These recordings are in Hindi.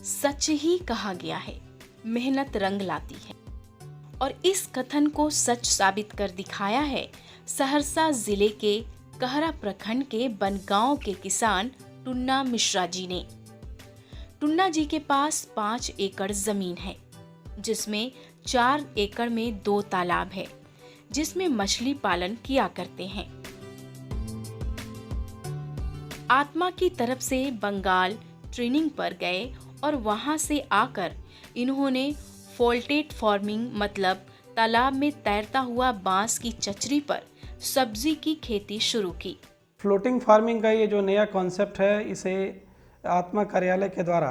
सच ही कहा गया है, मेहनत रंग लाती है। और इस कथन को सच साबित कर दिखाया है सहरसा जिले के कहरा प्रखंड के बनगांव के किसान टुन्ना मिश्रा जी ने। टुन्ना जी के पास 5 एकड़ जमीन है, जिसमें 4 एकड़ में 2 तालाब है, जिसमें मछली पालन किया करते हैं। आत्मा की तरफ से बंगाल ट्रेनिंग पर गए और वहां से आकर इन्होंने फोल्टेड फार्मिंग मतलब तालाब में तैरता हुआ बांस की चचरी पर सब्जी की खेती शुरू की। फ्लोटिंग फार्मिंग का ये जो नया कॉन्सेप्ट है, इसे आत्मा कार्यालय के द्वारा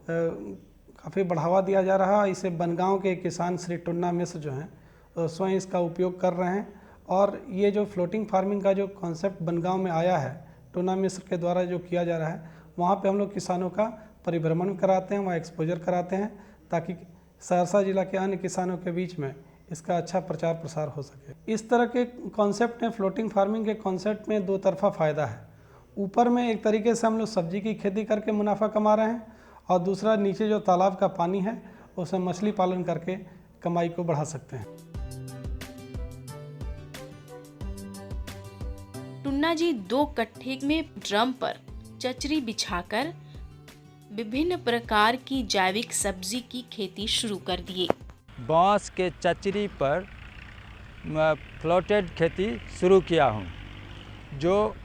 काफ़ी बढ़ावा दिया जा रहा है। इसे बनगांव के किसान श्री टुन्ना मिश्र जो हैं स्वयं इसका उपयोग कर रहे हैं। और ये जो फ्लोटिंग फार्मिंग का जो कॉन्सेप्ट बनगांव में आया है, टुन्ना मिश्र के द्वारा जो किया जा रहा है, वहाँ पे हम लोग किसानों का परिभ्रमण कराते हैं, वहाँ एक्सपोजर कराते हैं, ताकि सहरसा जिला के अन्य किसानों के बीच में इसका अच्छा प्रचार प्रसार हो सके। इस तरह के कॉन्सेप्ट में, फ्लोटिंग फार्मिंग के कॉन्सेप्ट में 2 तरफा फ़ायदा है। ऊपर में एक तरीके से हम लोग सब्जी की खेती करके मुनाफा कमा रहे हैं, और दूसरा नीचे जो तालाब का पानी है उसमें मछली पालन करके कमाई को बढ़ा सकते हैं। टुन्ना जी 2 कट्ठे में ड्रम पर चचरी बिछाकर विभिन्न प्रकार की जैविक सब्जी की खेती शुरू कर दिए। बांस के चचरी पर फ्लोटेड खेती शुरू किया हूँ, जो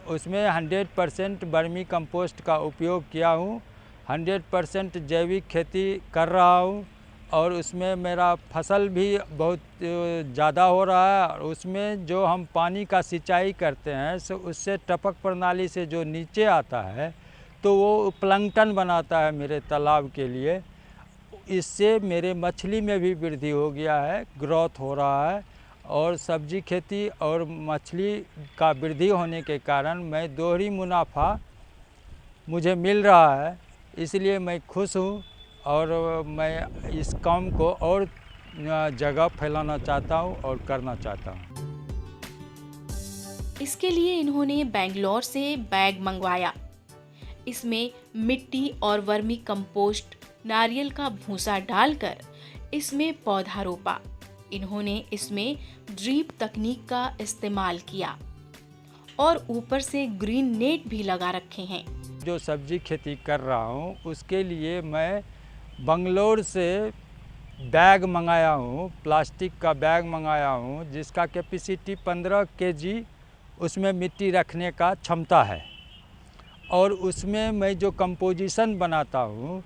उसमें 100% वर्मी कंपोस्ट का उपयोग किया हूँ। 100% जैविक खेती कर रहा हूँ, और उसमें मेरा फसल भी बहुत ज़्यादा हो रहा है। और उसमें जो हम पानी का सिंचाई करते हैं, सो उससे टपक प्रणाली से जो नीचे आता है, तो वो प्लैंकटन बनाता है मेरे तालाब के लिए। इससे मेरे मछली में भी वृद्धि हो गया है, ग्रोथ हो रहा है। और सब्जी खेती और मछली का वृद्धि होने के कारण मैं दोहरी मुनाफा मुझे मिल रहा है, इसलिए मैं खुश हूँ। और मैं इस काम को और जगह फैलाना चाहता हूँ और करना चाहता हूँ। इसके लिए इन्होंने बेंगलोर से बैग मंगवाया। इसमें मिट्टी और वर्मी कंपोस्ट, नारियल का भूसा डालकर इसमें पौधा रोपा। इन्होंने इसमें ड्रीप तकनीक का इस्तेमाल किया और ऊपर से ग्रीन नेट भी लगा रखे हैं। जो सब्जी खेती कर रहा हूँ, उसके लिए मैं बंगलोर से बैग मंगाया हूँ, प्लास्टिक का बैग मंगाया हूँ, जिसका कैपेसिटी 15 kg उसमें मिट्टी रखने का क्षमता है। और उसमें मैं जो कंपोजिशन बनाता हूँ,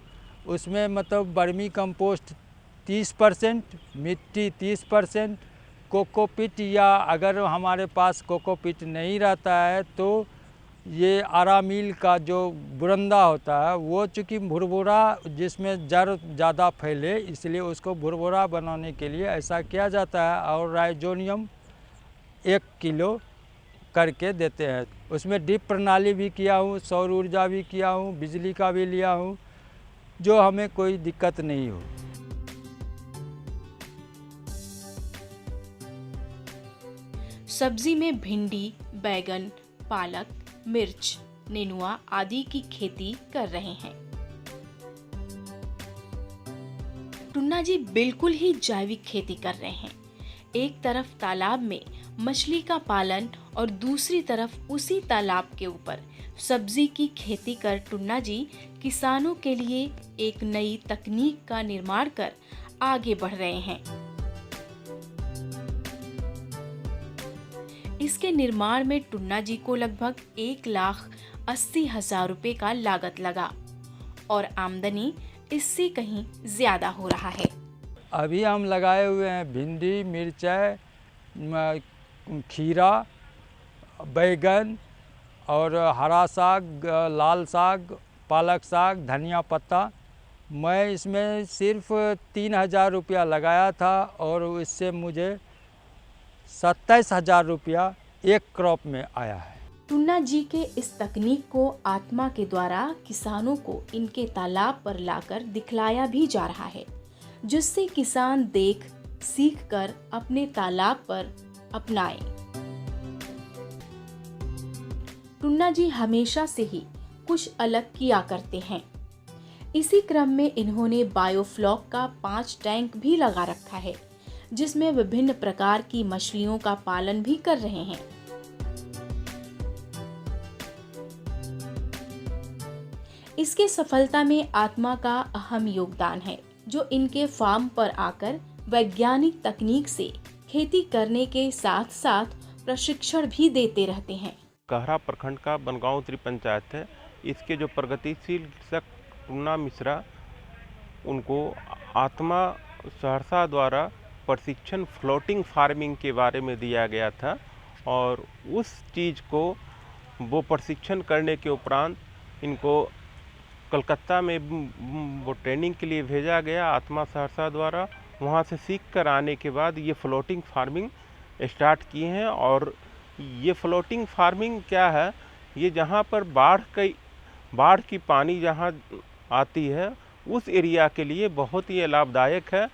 उसमें मतलब वर्मी कंपोस्ट 30%, मिट्टी 30%, कोकोपीट, या अगर हमारे पास कोकोपीट नहीं रहता है तो ये आरामील का जो बुरंदा होता है, वो चूँकि भुरभुरा जिसमें जड़ ज़्यादा फैले, इसलिए उसको भुरभुरा बनाने के लिए ऐसा किया जाता है। और राइजोनियम 1 किलो करके देते हैं। उसमें ड्रिप प्रणाली भी किया हूँ, सौर ऊर्जा भी किया हूँ, बिजली का भी लिया हूँ, जो हमें कोई दिक्कत नहीं हो। सब्जी में भिंडी, बैगन, पालक, मिर्च, नेनुआ आदि की खेती कर रहे हैं। टुन्ना जी बिल्कुल ही जैविक खेती कर रहे हैं। एक तरफ तालाब में मछली का पालन और दूसरी तरफ उसी तालाब के ऊपर सब्जी की खेती कर टुन्ना जी किसानों के लिए एक नई तकनीक का निर्माण कर आगे बढ़ रहे हैं। इसके निर्माण में टुन्ना जी को लगभग 1,80,000 रुपए का लागत लगा और आमदनी इससे कहीं ज्यादा हो रहा है। अभी हम लगाए हुए हैं भिंडी, मिर्चाई, खीरा, बैगन और हरा साग, लाल साग, पालक साग, धनिया पत्ता। मैं इसमें सिर्फ 3,000 रुपया लगाया था और इससे मुझे 27,000 रुपया एक क्रॉप में आया है। टुन्ना जी के इस तकनीक को आत्मा के द्वारा किसानों को इनके तालाब पर लाकर दिखलाया भी जा रहा है, जिससे किसान देख सीख कर अपने तालाब पर अपनाएं। टुन्ना जी हमेशा से ही कुछ अलग किया करते हैं। इसी क्रम में इन्होंने बायोफ्लॉक का 5 टैंक भी लगा रखा है, जिसमें विभिन्न प्रकार की मछलियों का पालन भी कर रहे हैं। इसके सफलता में आत्मा का अहम योगदान है, जो इनके फार्म पर आकर वैज्ञानिक तकनीक से खेती करने के साथ साथ प्रशिक्षण भी देते रहते हैं। कहरा प्रखंड का बनगांव त्रिपंचायत है। इसके जो प्रगतिशील कृषक टुन्ना मिश्रा, उनको आत्मा सहरसा द्वारा प्रशिक्षण फ्लोटिंग फार्मिंग के बारे में दिया गया था और उस चीज़ को वो प्रशिक्षण करने के उपरांत इनको कलकत्ता में वो ट्रेनिंग के लिए भेजा गया आत्मा सहरसा द्वारा। वहाँ से सीख कर आने के बाद ये फ्लोटिंग फार्मिंग स्टार्ट किए हैं। और ये फ्लोटिंग फार्मिंग क्या है, ये जहाँ पर बाढ़ की पानी जहाँ आती है उस एरिया के लिए बहुत ही लाभदायक है।